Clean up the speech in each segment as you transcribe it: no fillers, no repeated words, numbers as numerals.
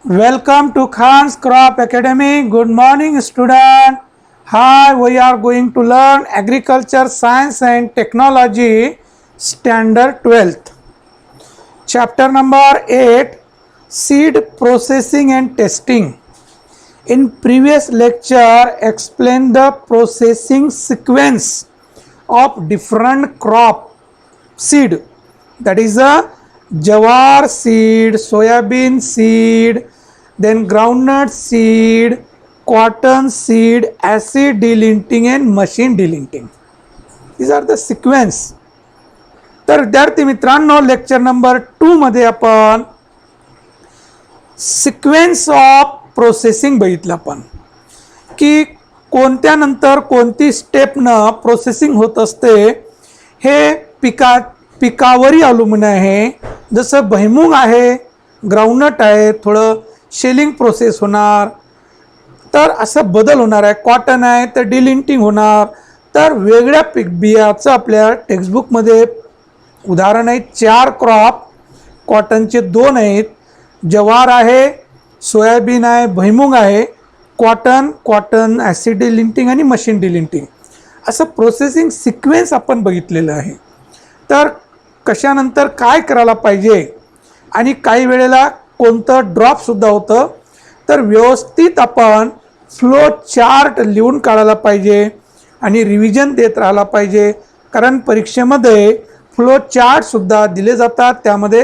Welcome to Khan's Crop Academy. Good morning, student. Hi, we are going to learn Agriculture Science and Technology Standard 12th. Chapter number 8, Seed Processing and Testing. In previous lecture, explain the processing sequence of different crop seed, that is a jawar seed, soybean seed, then groundnut seed, cotton seed, acid delinting and machine delinting. These are the sequence. तर विद्यार्थी मित्रांनो, lecture number 2 मध्ये आपण sequence of processing बघितलं आपण की कोणत्या नंतर कोणती स्टेपनं प्रोसेसिंग होत असते हे पिकावरही अवलंबून आहे. जसं भुईमूग आहे, ग्राउंडनट आहे, थोडं शेलिंग प्रोसेस होणार, तर असं बदल होणार आहे. कॉटन आहे तर डिलिंटिंग होणार. तर वेगळ्या पीक बियाचं आपल्या टेक्स्टबुकमध्ये उदाहरण आहेत. 4 क्रॉप, कॉटनचे 2 आहेत, जवार आहे, सोयाबीन आहे, भुईमूग आहे, कॉटन ॲसिड डिलिंटिंग आणि मशीन डिलिंटिंग असं प्रोसेसिंग सिक्वेन्स आपण बघितलेलं आहे. तर कशानंतर काय करायला पाहिजे आणि काही वेळेला कोणतं ड्रॉपसुद्धा होतं, तर व्यवस्थित आपण फ्लो चार्ट लिहून काढायला पाहिजे आणि रिव्हिजन देत राहायला पाहिजे. कारण परीक्षेमध्ये फ्लो चार्टसुद्धा दिले जातात, त्यामध्ये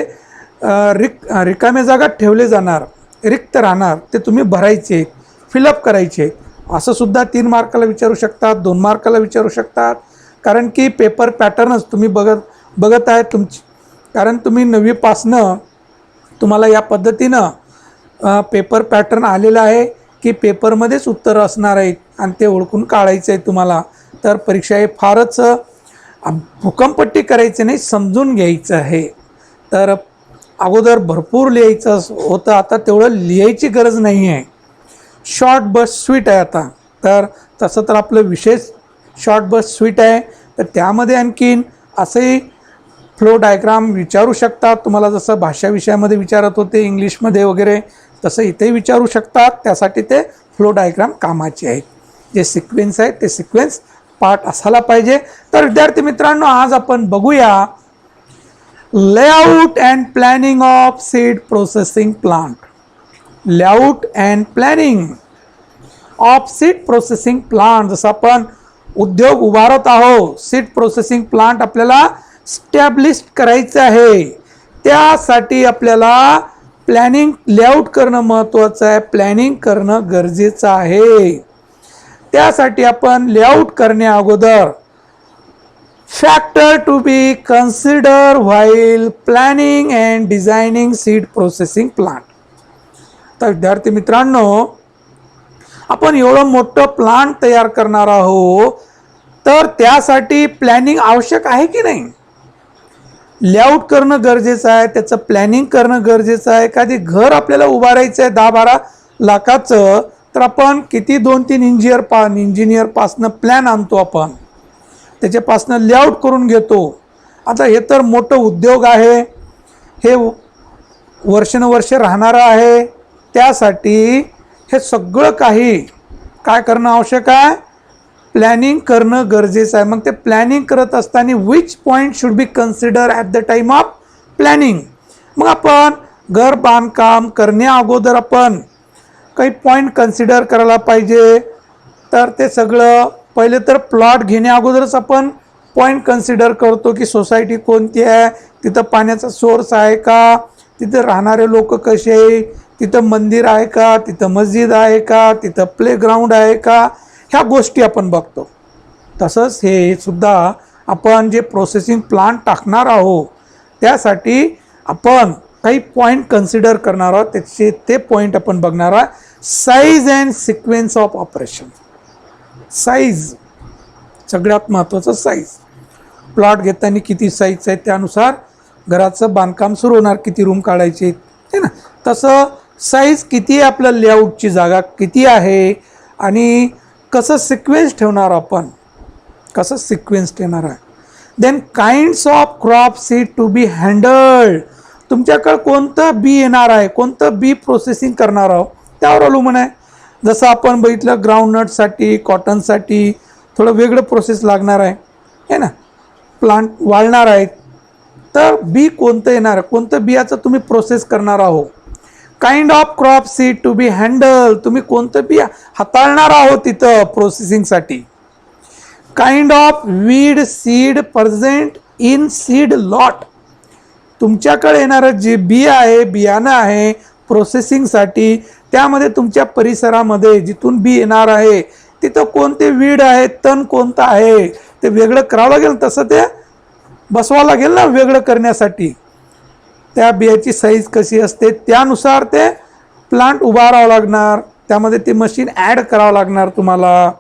रिकाम्या जागा ठेवले जाणार, रिक्त राहणार, ते तुम्ही भरायचे, फिलअप करायचे. असं सुद्धा 3 मार्काला विचारू शकतात, 2 मार्काला विचारू शकतात. कारण की पेपर पॅटर्नच तुम्ही बघत आहे तुमची, कारण तुम्ही 9वी पासनं तुम्हाला या पद्धतीनं पेपर पॅटर्न आलेला आहे की पेपरमध्येच उत्तरं असणार आहेत आणि ते ओळखून काढायचं आहे तुम्हाला. तर परीक्षा हे फारच भूकंपट्टी करायचं नाही, समजून घ्यायचं आहे. तर अगोदर भरपूर लिहायचं होतं, आता तेवढं लिहायची गरज नाही आहे. शॉर्ट बस स्वीट आहे आता. तर तसं तर आपलं विशेष शॉर्ट बस स्वीट आहे, तर त्यामध्ये आणखीन असंही फ्लो डायग्राम विचारू शकतात तुम्हाला. जसं भाषा विषयामध्ये विचारत होते इंग्लिशमध्ये वगैरे, तसं इथेही विचारू शकतात. त्यासाठी ते फ्लो डायग्राम कामाचे आहेत. जे सिक्वेन्स आहे ते सिक्वेन्स पार्ट असायला पाहिजे. तर विद्यार्थी मित्रांनो, आज आपण बघूया layout and planning of seed processing plant. Layout and planning of seed processing plant. जसं आपण उद्योग उभारत आहोत, सीड प्रोसेसिंग प्लांट आपल्याला स्टॅब्लिश करायचं आहे. त्यासाठी आपल्याला प्लॅनिंग लेआउट करणं महत्त्वाचं आहे, प्लॅनिंग करणं गरजेचं आहे. त्यासाठी आपण लेआउट करण्या अगोदर factor to be consider while planning and designing seed processing plant. तर विद्यार्थी मित्रांनो, आपण एवढं मोठं प्लांट तयार करणार आहोत, तर त्यासाठी प्लॅनिंग आवश्यक आहे की नाही? लेआउट करणं गरजेचं आहे, त्याचं प्लॅनिंग करणं गरजेचं आहे. एखादी घर आपल्याला उभारायचं आहे 10-12 लाखाचं, तर आपण किती 2-3 इंजिनियरपासनं प्लॅन आणतो, आपण त्याच्यापासनं लेआउट करून घेतो. आता हे तर मोठं उद्योग आहे, हे वर्षानुवर्ष राहणारं आहे. त्यासाठी हे सगळं काही काय करणं आवश्यक आहे? प्लॅनिंग करणं गरजेचं आहे. मग ते प्लॅनिंग करत असताना which point should be consider at the time of planning. मग आपण घर बांधकाम करण्या अगोदर आपण काही पॉईंट कन्सिडर करायला पाहिजे. तर ते सगळं पहिले तर प्लॉट घेण्या अगोदरच आपण पॉईंट कन्सिडर करतो की सोसायटी कोणती आहे, तिथं पाण्याचा सोर्स आहे का, तिथं राहणारे लोक कसे आहे, तिथं मंदिर आहे का, तिथं मस्जिद आहे का, तिथं प्लेग्राऊंड आहे का, ह्या गोष्टी आपण बघतो. तसंच हे सुद्धा आपण जे प्रोसेसिंग प्लांट टाकणार आहोत त्यासाठी आपण काही पॉईंट कन्सिडर करणार आहोत. त्याचे ते पॉईंट आपण बघणार आहोत. Size and sequence of operation. Size सगळ्यात महत्त्वाचं. साईज प्लॉट घेताना किती साईज आहे त्यानुसार घराचं बांधकाम सुरू होणार, किती रूम काढायचे आहे ना. तसं साईज किती आहे, आपलं लेआउटची जागा किती आहे आणि कसं सिक्वेन्स ठेवणार आपण, कसं सिक्वेन्स ठेवणार आहे. Then kinds of crop seed to be handled. तुमच्याकडे कोणतं बी येणार आहे, कोणतं बी प्रोसेसिंग करणार आहोत त्यावर अवलंबून आहे. जसं आपण बघितलं ग्राउंडनटसाठी, कॉटनसाठी थोडं वेगळं प्रोसेस लागणार आहे ना, प्लांट वाळणार आहेत. तर बी कोणतं येणार आहे, कोणतं बियाचं तुम्ही प्रोसेस करणार आहोत. Kind of crop seed to be handle, तुम्ही कोणतं बी हाताळणार आहोत तिथं प्रोसेसिंगसाठी. Kind of weed seed present in seed lot, तुमच्याकडे येणारं जे बी आहे, बियाणं आहे प्रोसेसिंगसाठी, त्यामध्ये तुमच्या परिसरामध्ये जिथून बी येणार आहे तिथं कोणते वीड आहे, तण कोणतं आहे ते वेगळं करावं लागेल. तसं ते बसवावं लागेल ना वेगळं करण्यासाठी. त्या बियाची साईज कशी असते त्यानुसार ते प्लांट उभारावं लागणार, त्यामध्ये ते मशीन ॲड करावं लागणार तुम्हाला.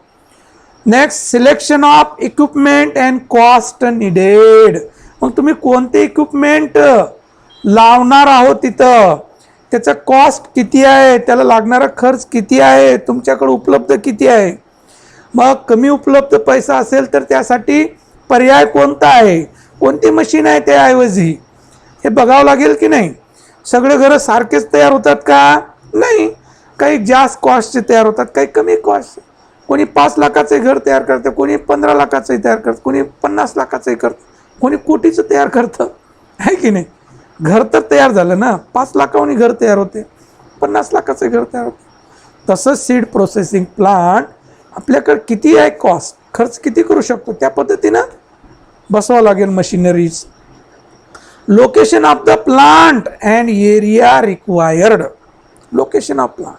Next selection of equipment and cost needed, मग तुम्ही कोणते इक्विपमेंट लावणार आहोत तिथं, त्याचा कॉस्ट किती आहे, त्याला लागणारा खर्च किती आहे, तुमच्याकडे उपलब्ध किती आहे. मग कमी उपलब्ध पैसा असेल तर त्यासाठी पर्याय कोणता आहे, कोणती मशीन आहे त्याऐवजी, हे बघावं लागेल की नाही. सगळे घरं सारखेच तयार होतात का, नाही. काही जास्त कॉस्टचे तयार होतात, काही कमी कॉस्ट. कोणी 5 लाखाचं घर तयार करतं, कोणी 15 लाखाचंही तयार करतं, कोणी 50 लाखाचंही करतं, कोणी कोटीचं तयार करतं, आहे की नाही. घर तर तयार झालं ना, 5 लाखाहून घर तयार होते, 50 लाखाचं घर तयार होते. तसंच सीड प्रोसेसिंग प्लांट आपल्याकडे किती आहे, कॉस्ट खर्च किती करू शकतो त्या पद्धतीनं बसवावं लागेल machineries. Location of the plant and area required, location of plant,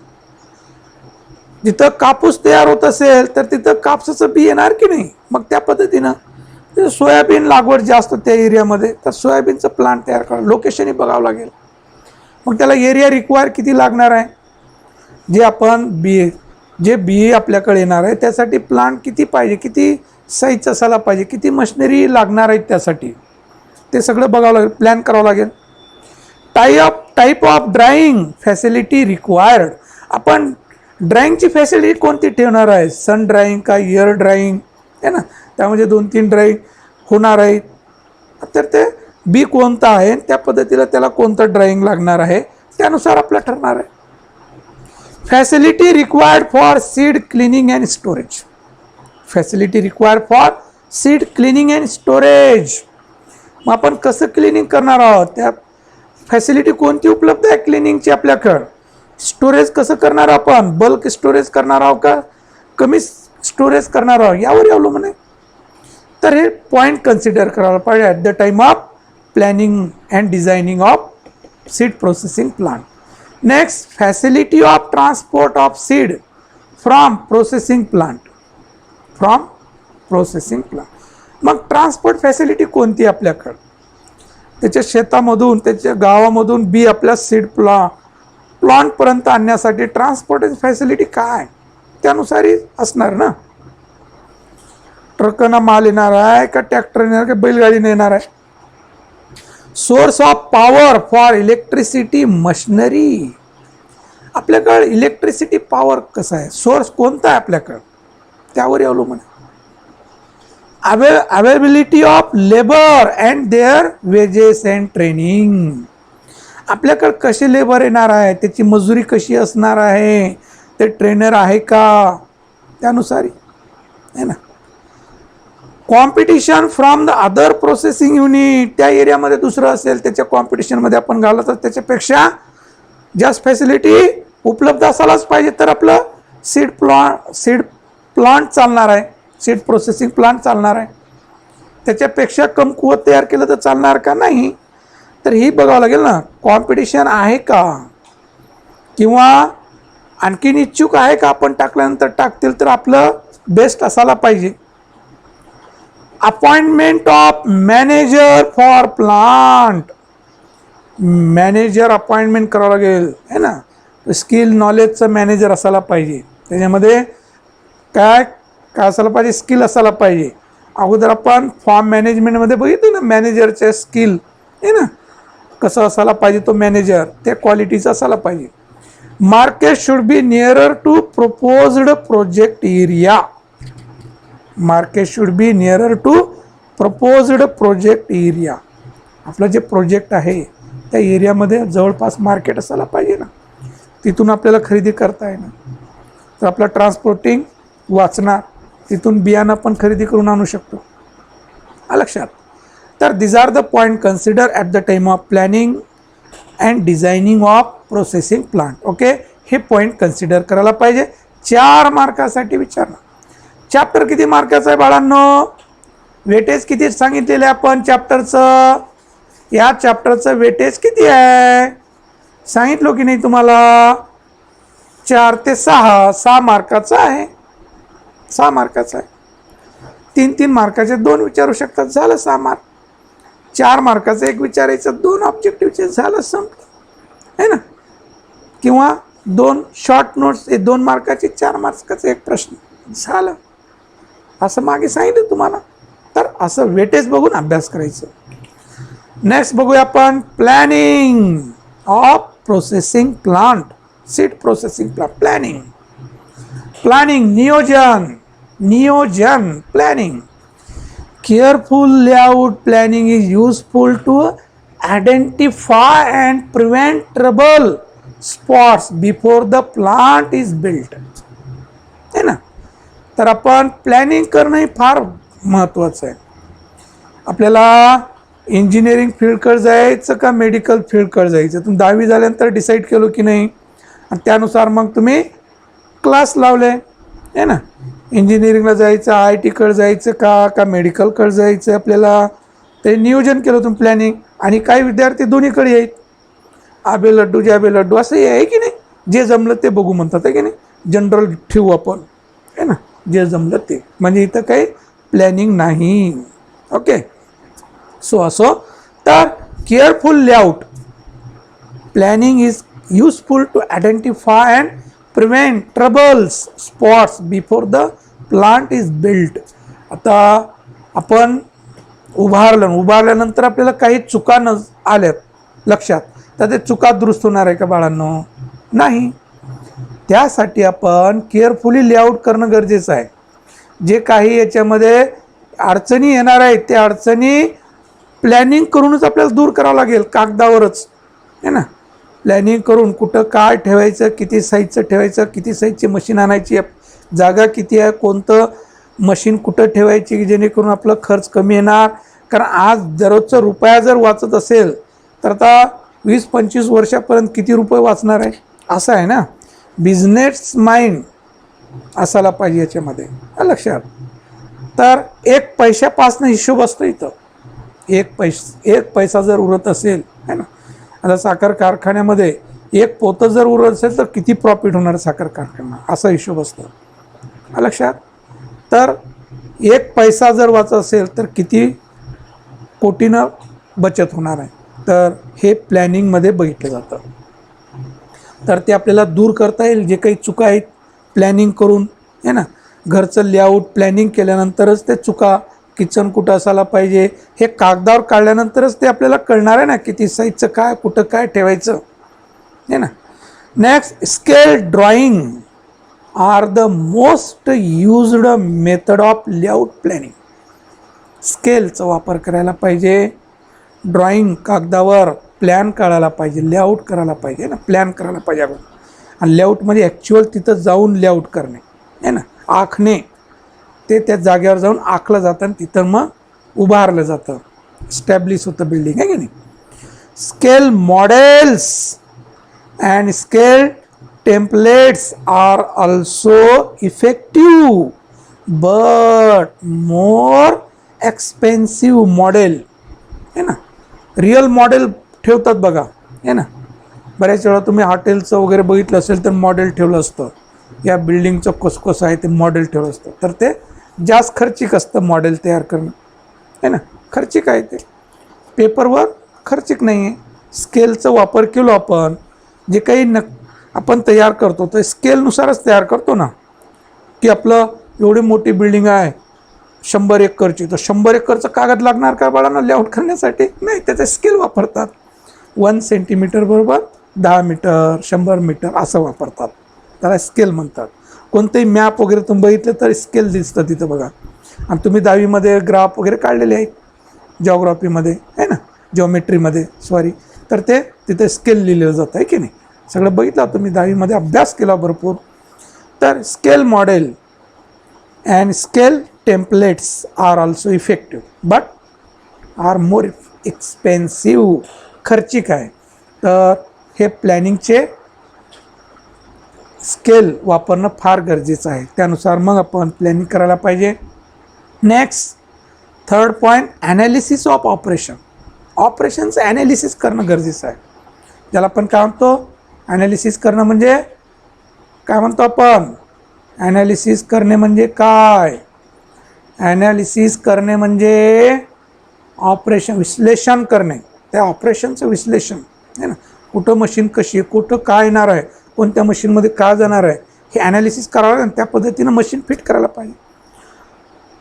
जिथं कापूस तयार होत असेल तर तिथं कापसाचं बी येणार की नाही. मग त्या पद्धतीनं सोयाबीन लागवड जास्त त्या एरियामध्ये, तर सोयाबीनचं प्लांट तयार करा, लोकेशनही बघावं लागेल. मग त्याला एरिया रिक्वायर किती लागणार आहे, जे आपण जे बी आपल्याकडे येणार आहे त्यासाठी प्लांट किती पाहिजे, किती साईज असायला पाहिजे, किती मशिनरी लागणार आहेत त्यासाठी, ते सगळं बघावं लागेल, प्लॅन करावं लागेल. Type of drawing facility required, आपण ड्राईंगची फॅसिलिटी कोणती ठेवणार आहे, सन ड्राईंग का एअर ड्राईंग आहे ना, त्यामध्ये 2-3 ड्राईंग होणार आहेत. तर ते बी कोणतं आहे त्या पद्धतीला त्याला कोणतं ड्राईंग लागणार आहे त्यानुसार आपलं ठरणार आहे. Facility required for seed cleaning and storage, facility required for seed cleaning and storage, मग आपण कसं क्लिनिंग करणार आहोत, त्या फॅसिलिटी कोणती उपलब्ध आहे क्लिनिंगची आपल्याकडं. स्टोरेज कसं करणार आपण, बल्क स्टोरेज करणार आहोत का कमी स्टोरेज करणार आहोत यावर अवलंबून आहे. तर हे पॉईंट कन्सिडर करायला पाहिजे at the time of planning and designing of seed processing plant. Next facility of transport of seed from processing plant, from processing plant. मग ट्रान्सपोर्ट फॅसिलिटी कोणती आपल्याकडं, त्याच्या शेतामधून त्याच्या गावामधून बी आपल्या सीड प्लांटपर्यंत आणण्यासाठी ट्रान्सपोर्टेशन फॅसिलिटी काय त्यानुसारही असणार ना. ट्रकनं माल येणार आहे का ट्रॅक्टर येणार का बैलगाडीने येणार आहे. Source of power for electricity machinery, आपल्याकडे इलेक्ट्रिसिटी पॉवर कसं आहे, सोर्स कोणता आहे आपल्याकडं त्यावर अवलंबून आहे. Availability of labour and their wages and training, आपल्याकडे कसे लेबर येणार आहे, त्याची मजुरी कशी असणार आहे, ते ट्रेनर आहे का त्यानुसार आहे ना. Competition from the other processing unit, त्या एरियामध्ये दुसरं असेल त्याच्या कॉम्पिटिशनमध्ये आपण घालत तर त्याच्यापेक्षा जास्त फॅसिलिटी उपलब्ध असायलाच पाहिजे तर आपलं सीड प्लांट चालणार आहे, सीड प्रोसेसिंग प्लांट चालणार आहे. त्याच्यापेक्षा कमकुवत तयार केलं तर चालणार का नाही, तर ही बघावं लागेल ना. कॉम्पिटिशन आहे का किंवा आणखीन इच्छुक आहे का, आपण टाकल्यानंतर टाकतील तर आपलं बेस्ट असायला पाहिजे. Appointment of manager for plant, manager appointment करावं लागेल है ना. स्किल नॉलेजचं मॅनेजर असायला पाहिजे, त्याच्यामध्ये काय काय असायला पाहिजे, स्किल असायला पाहिजे. अगोदर आपण फॉर्म मॅनेजमेंटमध्ये बघितलं ना मॅनेजरचे स्किल आहे ना, कसं असायला पाहिजे तो मॅनेजर, त्या क्वालिटीचा असायला पाहिजे. Market should be nearer to proposed project area, market should be nearer to proposed project area, आपलं जे प्रोजेक्ट आहे त्या एरियामध्ये जवळपास मार्केट असायला पाहिजे ना, तिथून आपल्याला खरेदी करता येणार, तर आपलं ट्रान्सपोर्टिंग वाचणार, तिथून बियाणं पण खरेदी करून आणू शकतो. लक्षात. तर these are the point consider at the time of planning and designing of processing plant. Okay, हे पॉईंट कन्सिडर करायला पाहिजे. 4 मार्कासाठी विचारणार. चॅप्टर किती मार्काचं आहे बाळांनो? वेटेज किती सांगितलेलं आहे आपण चॅप्टरचं? या चॅप्टरचं वेटेज किती आहे सांगितलं की नाही तुम्हाला? 4 ते 6, 6 मार्काचं आहे. 6 मार्काचं आहे. 3-3 मार्काचे 2 विचारू शकतात, झालं 6 मार्क. 4 मार्काचं 1 विचारायचं, 2 ऑब्जेक्टिव्हचे, झालं संपलं, है ना. किंवा 2 शॉर्ट नोट्स, 2 मार्काचे 4 मार्काचा 1 प्रश्न, झालं. असं मागे सांगितलं तुम्हाला. तर असं वेटेज बघून अभ्यास करायचं. नेक्स्ट बघूया आपण planning of processing plant, seed processing plant. Planning नियोजन planning. Careful layout planning is useful to identify and prevent trouble spots before the plant is built, है ना. तर आपण प्लॅनिंग करणं हे फार महत्त्वाचं आहे. आपल्याला इंजिनिअरिंग फील्डकडे जायचं का मेडिकल फील्डकडे जायचं, तुम्ही 10वी झाल्यानंतर डिसाईड केलं की नाही, आणि त्यानुसार मग तुम्ही क्लास लावले, आहे ना. इंजिनिअरिंगला जायचं, IITकडे जायचं का मेडिकलकडे जायचं, आपल्याला ते नियोजन केलं तुम्ही प्लॅनिंग. आणि काही विद्यार्थी दोन्हीकडे येईल, आबे लड्डू जाबे लड्डू, असं आहे की नाही. जे जमलं ते बघू म्हणतात, आहे की नाही. जनरल ठेवू आपण, आहे ना, जे जमलं ते, म्हणजे इथं काही प्लॅनिंग नाही. ओके, सो असो. तर careful layout planning is useful to identify and prevent troubles spots before the plant is built. आता आपण उभारल्यानंतर आपल्याला काही चुका आल्यात लक्षात, तर ते चुका दुरुस्त होणार आहे का बाळांनो? नाही. त्यासाठी आपण केअरफुली लेआउट करणं गरजेचं आहे. जे काही याच्यामध्ये अडचणी येणार आहेत त्या अडचणी प्लॅनिंग करूनच आपल्याला दूर करावं लागेल, कागदावरच, है ना. प्लॅनिंग करून कुठं काय ठेवायचं, किती साईजचं ठेवायचं, किती साईजची मशीन आणायची, जागा किती आहे, कोणतं मशीन कुठं ठेवायची, जेणेकरून आपलं खर्च कमी येणार. कारण आज दररोजचा रुपया जर वाचत असेल तर आता 20-25 वर्षापर्यंत किती रुपये वाचणार आहे, असं आहे ना. बिझनेस माइंड असायला पाहिजे याच्यामध्ये, लक्षात. तर 1 पैशापासून हिशोब असतो इथं. 1 पैसा जर उरत असेल, है ना. आता साखर कारखान्यामध्ये 1 पोतं जर उरत असेल तर किती प्रॉफिट होणार साखर कारखाना, असा हिशोब असतो, लक्षात. तर 1 पैसा जर वाचत असेल तर किती कोटीनं बचत होणार आहे. तर हे प्लॅनिंगमध्ये बघितलं जातं. तर ते आपल्याला दूर करता येईल जे काही चुका आहेत प्लॅनिंग करून, है ना. घरचं लेआउट प्लॅनिंग केल्यानंतरच ते चुका, किचन कुठं असायला पाहिजे हे कागदावर काढल्यानंतरच ते आपल्याला कळणार आहे ना, किती साईजचं काय, कुठं काय ठेवायचं, है ना. Next, scale drawing are the most used method of layout planning. स्केलचा वापर करायला पाहिजे. ड्रॉइंग कागदावर प्लॅन काढायला पाहिजे, लेआउट करायला पाहिजे ना, प्लॅन करायला पाहिजे आपण. आणि लेआउट म्हणजे ॲक्च्युअल तिथं जाऊन लेआउट करणे, आहे ना. आखणे, ते त्या जागेवर जाऊन आखलं जातं आणि तिथं मग उभारलं जातं, स्टॅब्लिश होतं बिल्डिंग, आहे की नाही. Scale models and scale templates are also effective but more expensive model, आहे ना. रिअल मॉडेल ठेवतात बघा, आहे ना. बऱ्याच वेळा तुम्ही हॉटेलचं वगैरे बघितलं असेल तर मॉडेल ठेवलं असतं, या बिल्डिंगचं कसं आहे ते मॉडेल ठेवलं असतं. तर ते जास्त खर्चिक असतं मॉडेल तयार करणं, आहे ना. खर्चिक आहे ते, पेपरवर खर्चिक नाही आहे. स्केलचा वापर केलो आपण, जे काही आपण तयार करतो तर स्केलनुसारच तयार करतो ना. की आपलं एवढी मोठी बिल्डिंग आहे 100 एकरची, तर 100 एकरचं कागद लागणार का बाळांना लेआउट करण्यासाठी? नाही, त्याचे स्केल वापरतात. 1 सेंटीमीटर बरोबर 10 मीटर, 100 मीटर असं वापरतात, त्याला स्केल म्हणतात. कोणतेही मॅप वगैरे तुम्ही बघितलं तर स्केल दिसतं तिथं बघा. आणि तुम्ही 10वीमध्ये ग्राफ वगैरे काढलेले आहेत, जॉग्राफीमध्ये, आहे ना, जॉमेट्रीमध्ये, सॉरी. तर ते तिथे स्केल लिहिलं जातं आहे की नाही. सगळं बघितलं तुम्ही 10वीमध्ये अभ्यास केला भरपूर. तर scale model and scale templates are also effective but are more expensive. खर्चिक आहे. तर हे प्लॅनिंगचे स्केल वापरणं फार गरजेचं आहे. त्यानुसार मग आपण प्लॅनिंग करायला पाहिजे. Next third point, analysis of operation. ऑपरेशनचं ॲनालिसिस करणं गरजेचं आहे. ज्याला आपण काय म्हणतो, ॲनालिसिस करणं म्हणजे काय म्हणतो आपण, ॲनालिसिस करणे म्हणजे काय, ॲनालिसिस करणे म्हणजे ऑपरेशन विश्लेषण करणे. त्या ऑपरेशनचं विश्लेषण आहे ना, कुठं मशीन कशी आहे, कुठं काय येणार आहे, कोणत्या मशीनमध्ये काय जाणार आहे, हे ॲनालिसिस करावं आणि त्या पद्धतीनं मशीन फिट करायला पाहिजे.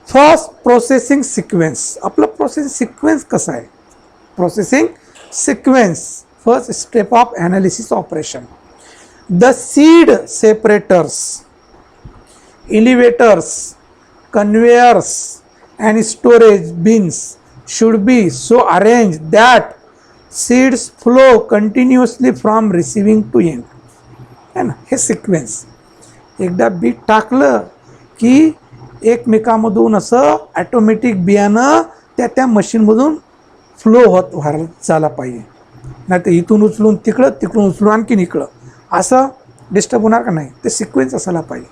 First, processing sequence. आपलं प्रोसेसिंग सिक्वेन्स कसं आहे, processing sequence. First step of analysis operation. The seed separators, elevators, conveyors and storage bins should be so arranged that seeds flow continuously from receiving to end. है ना, हे sequence. एकदा bit टाकलं की एकमेकामधून असं automatic बियाणं त्या मशीनमधून फ्लो व्हायला झाला पाहिजे. नाही तर इथून उचलून तिकडं, तिकडून उचलून आणखीन इकडं असं डिस्टर्ब होणार का नाही. ते सिक्वेन्स असायला पाहिजे.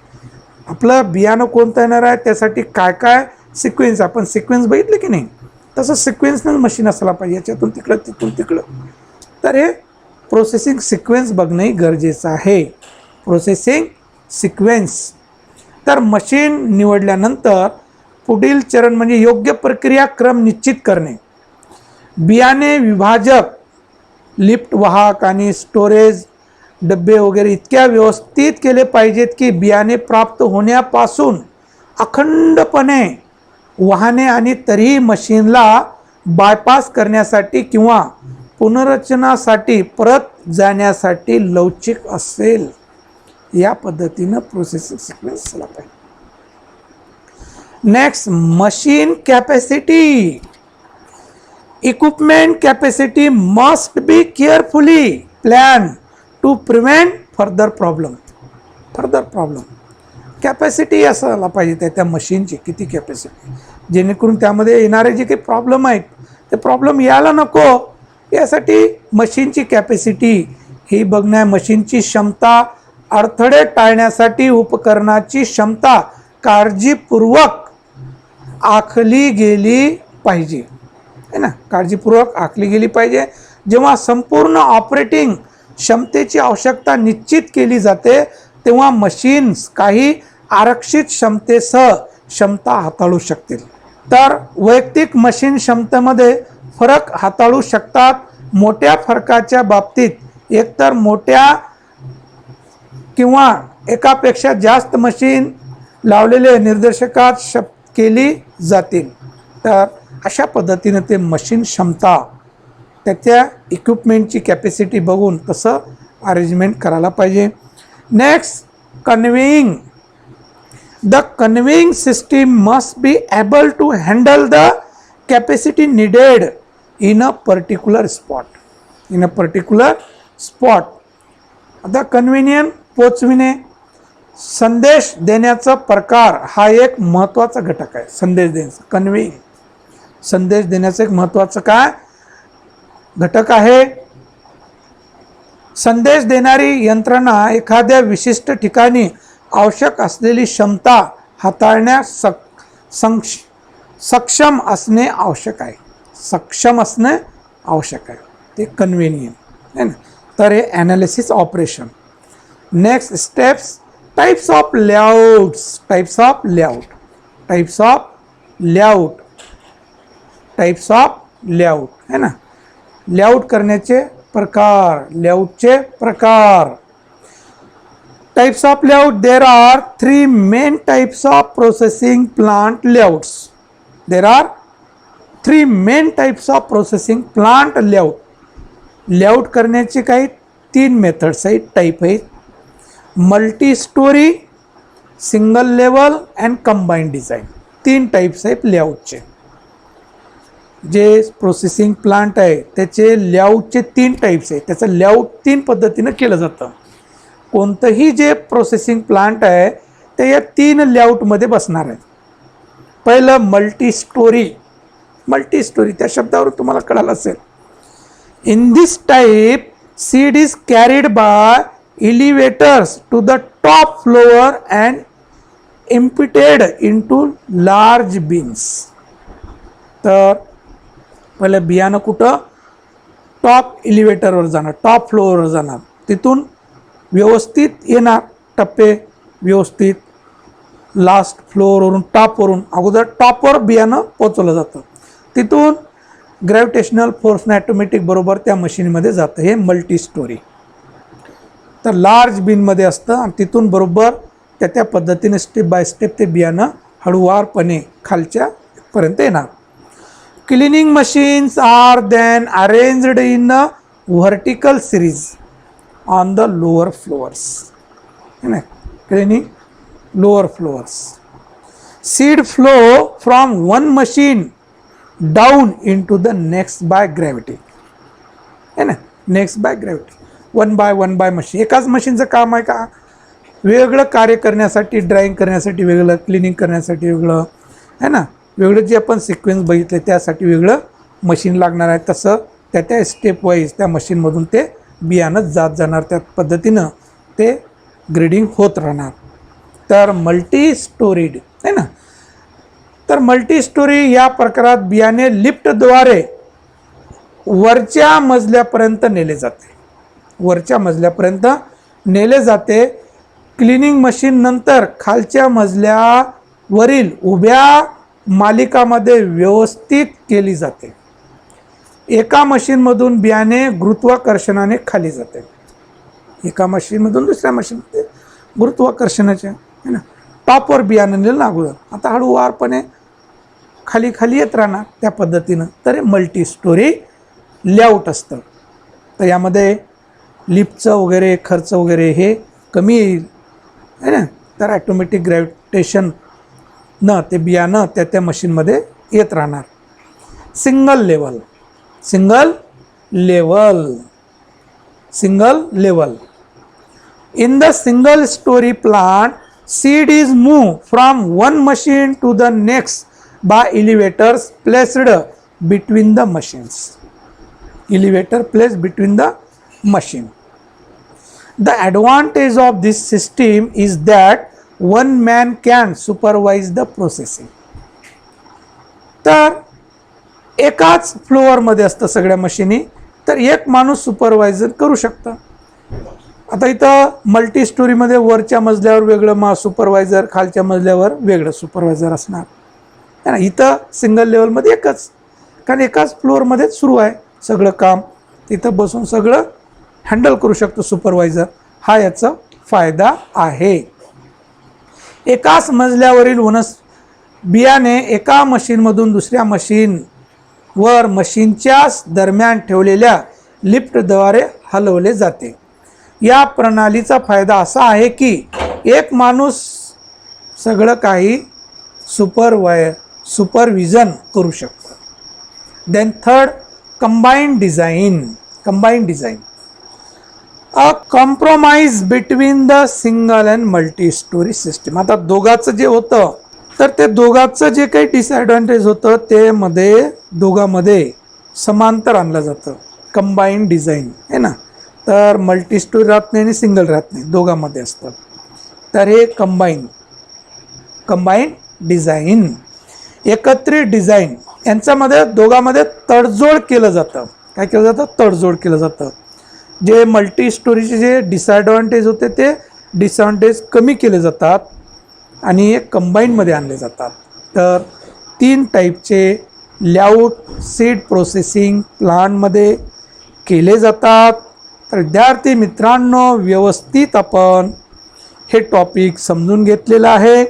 आपलं बियाणं कोणतं येणार आहे त्यासाठी काय काय सिक्वेन्स, आपण सिक्वेन्स बघितले की नाही, तसं सिक्वेन्सनच मशीन असायला पाहिजे. याच्यातून तिकडं, तिथून तिकडं. तर हे प्रोसेसिंग सिक्वेन्स बघणंही गरजेचं आहे. Processing sequence. तर मशीन निवडल्यानंतर पुढील चरण म्हणजे योग्य प्रक्रिया क्रम निश्चित करणे. बियाणे विभाजक, लिफ्ट वाहक आणि स्टोरेज डबे वगैरे इतक्या व्यवस्थित केले पाहिजेत की बियाणे प्राप्त होण्यापासून अखंडपणे वाहने आणि तरीही मशीनला बायपास करण्यासाठी किंवा पुनर्रचनासाठी परत जाण्यासाठी लवचिक असेल. या पद्धतीनं प्रोसेसिंग सिक्वेन्स झाला पाहिजे. Next, machine capacity. Equipment capacity must be carefully plan to prevent further problem. Capacity असायला पाहिजे त्या मशीनची, किती कॅपॅसिटी, जेणेकरून त्यामध्ये येणारे जे काही प्रॉब्लेम आहेत ते प्रॉब्लेम यायला नको. यासाठी मशीनची कॅपॅसिटी ही बघण्या, मशीनची क्षमता, अडथळे टाळण्यासाठी उपकरणाची क्षमता काळजीपूर्वक आखली गेली पाहिजे. है ना, काळजीपूर्वक आखली गेली पाहिजे. जेव्हा संपूर्ण ऑपरेटिंग क्षमतेची आवश्यकता निश्चित केली जाते तेव्हा मशीन्स काही आरक्षित क्षमतेसह क्षमता हाताळू शकतील. तर वैयक्तिक मशीन क्षमतेमध्ये फरक हाताळू शकतात. मोठ्या फरकाच्या बाबतीत एकतर मोठ्या किंवा एकापेक्षा जास्त मशीन लावलेले निर्देशकात केली जातील. तर अशा पद्धतीने ते मशीन क्षमता, त्याच्या इक्विपमेंटची कॅपॅसिटी बघून तसं अरेंजमेंट करायला पाहिजे. Next, conveying. The conveying system must be able to handle the capacity needed in a particular spot. आता कन्व्हिनियंट पोचविणे, संदेश देण्याचा प्रकार हा एक महत्त्वाचा घटक आहे. संदेश देण्याचा, कन्व्हेइंग, संदेश देण्याचं एक महत्त्वाचं काय घटक आहे. संदेश देणारी यंत्रणा एखाद्या विशिष्ट ठिकाणी आवश्यक असलेली क्षमता हाताळण्यास सक्षम असणे आवश्यक आहे. ते कन्व्हिनियंट आहे ना. तर हे analysis operation. Next steps, types of layout है ना. लेआउट करण्याचे प्रकार, लेआउटचे प्रकार. Types of layout. There are 3 main types of processing plant layouts. Layout करण्याचे काही 3 मेथड्स आहेत, टाईप आहेत. Multi storey, single level and combined design. 3 types आहेत लेआउटचे. जे प्रोसेसिंग प्लांट आहे त्याचे लेआउटचे 3 टाईप्स आहे. त्याचं लेआउट 3 पद्धतीनं केलं जातं. कोणतंही जे प्रोसेसिंग प्लांट आहे ते या 3 लेआउटमध्ये बसणार आहे. पहिलं मल्टी स्टोरी. त्या शब्दावर तुम्हाला कळालं असेल. In this type seed is carried by elevators to the top floor and emptied into large bins. तर पहिलं बियाणं कुठं टॉप एलिव्हेटरवर जाणार, टॉप फ्लोअरवर जाणार, तिथून व्यवस्थित येणार टप्पे व्यवस्थित लास्ट फ्लोअरवरून टॉपवरून अगोदर टॉपवर बियाणं पोचवलं जातं, तिथून ग्रॅव्हिटेशनल फोर्सने ॲटोमॅटिक बरोबर त्या मशीनमध्ये जातं. हे मल्टी स्टोरी. तर लार्ज बिनमध्ये असतं आणि तिथून बरोबर त्या पद्धतीने स्टेप बाय स्टेप ते बियाणं हळूवारपणे खालच्या पर्यंत येणार. Cleaning machines are then arranged in a vertical series on the lower floors. है ना, cleaning lower floors. Seed flow from one machine down into the next by gravity. है ना, next by gravity. One by machine. एकाच मशीनचं काम आहे का? वेगळं कार्य करण्यासाठी, ड्राइंग करण्यासाठी वेगळं, क्लिनिंग करण्यासाठी वेगळं, है ना, वेगळं जे आपण सिक्वेन्स बघितले त्यासाठी वेगळं मशीन लागणार आहे. तसं त्या स्टेप वाईज त्या मशीनमधून ते बियाणं जात जाणार. त्या पद्धतीनं ते ग्रेडिंग होत राहणार. तर मल्टी स्टोरीड आहे ना. तर मल्टी स्टोरी या प्रकारात बियाणे लिफ्टद्वारे वरच्या मजल्यापर्यंत नेले जाते. वरच्या मजल्यापर्यंत नेले जाते. क्लिनिंग मशीन नंतर खालच्या मजल्यावरील उभ्या मालिकामध्ये व्यवस्थित केली जाते. एका मशीनमधून बियाणे गुरुत्वाकर्षणाने खाली जाते. एका मशीनमधून दुसऱ्या मशीनमध्ये गुरुत्वाकर्षणाच्या, है ना, टॉपवर बियाणं नेलं ना अगोदर, आता हळूवारपणे खाली खाली येत राहणार त्या पद्धतीनं. तर हे मल्टी स्टोरी लेआउट असतं. तर यामध्ये लिफ्टचं वगैरे खर्च वगैरे हे कमी येईल, है ना. तर ॲटोमॅटिक ग्रॅव्हिटेशन न ते बियाणं त्या मशीनमध्ये येत राहणार. Single level. In the single story plant, seed is moved from one machine to the next by elevators placed between the machines. Elevator placed between the machine. The advantage of this system is that one man can supervise the processing. तर एकाच फ्लोअरमध्ये असतं सगळ्या मशीनी, तर एक माणूस supervisor करू शकता. आता इथं मल्टी स्टोरीमध्ये वरच्या मजल्यावर वेगळं सुपरवायझर, खालच्या मजल्यावर वेगळं सुपरवायझर असणार, है ना. इथं सिंगल लेवलमध्ये एकच, कारण एकाच फ्लोअरमध्येच सुरू आहे सगळं काम. तिथं बसून सगळं हँडल करू शकतो सुपरवायझर. हा याचा फायदा आहे. एकाच मजल्यावरील बियाणे एका मशीनमधून दुसऱ्या मशीनवर मशीनच्या दरम्यान ठेवलेल्या लिफ्टद्वारे हलवले जाते. या प्रणालीचा फायदा असा आहे की एक माणूस सगळं काही सुपरविजन करू शकतो. Then third, combined design. A compromise between the single and multi storey system. आता दोघाचं जे होतं, तर ते दोघाचं जे काही डिसॲडव्हान्टेज होतं ते दोघांमध्ये समांतर आणलं जातं. कंबाईंड डिझाईन, है ना. तर मल्टी स्टोरी राहत नाही आणि सिंगल राहत नाही, दोघांमध्ये असतं. तर हे कंबाईंड डिझाईन, एकत्रित डिझाईन, यांच्यामध्ये दोघांमध्ये तडजोड केलं जातं. काय केलं जातं? तडजोड केलं जातं. जे मल्टी स्टोरीचे जे डिसॲडव्हान्टेज होते ते डिसॲडव्हान्टेज कमी केले जातात आणि एक कंबाईनमध्ये आणले जातात. तर 3 टाईपचे लेआउट सीड प्रोसेसिंग प्लांटमध्ये केले जातात. तर विद्यार्थी मित्रांनो, व्यवस्थित आपण हे टॉपिक समजून घेतलेलं आहे.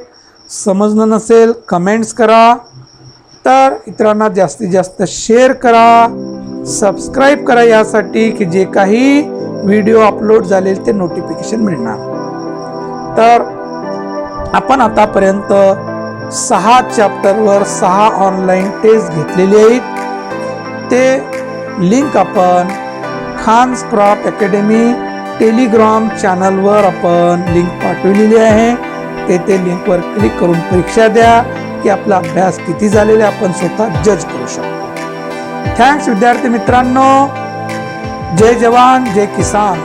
समजलं नसेल कमेंट्स करा. तर इतरांना जास्तीत जास्त शेअर करा, सबस्क्राईब करा, यासाठी की जे काही व्हिडिओ अपलोड झालेले ते नोटिफिकेशन मिळणार. तर आपण आतापर्यंत 6 चॅप्टरवर 6 ऑनलाईन टेस्ट घेतलेली आहेत. ते लिंक आपण खान्स प्रॉप अकॅडमी टेलिग्राम चॅनलवर आपण लिंक पाठवलेली आहे. तेथे लिंकवर क्लिक करून परीक्षा द्या की आपला अभ्यास किती झालेला आपण स्वतः जज करू शकतो. थँक्स विद्यार्थी मित्रांनो. जय जवान जय किसान.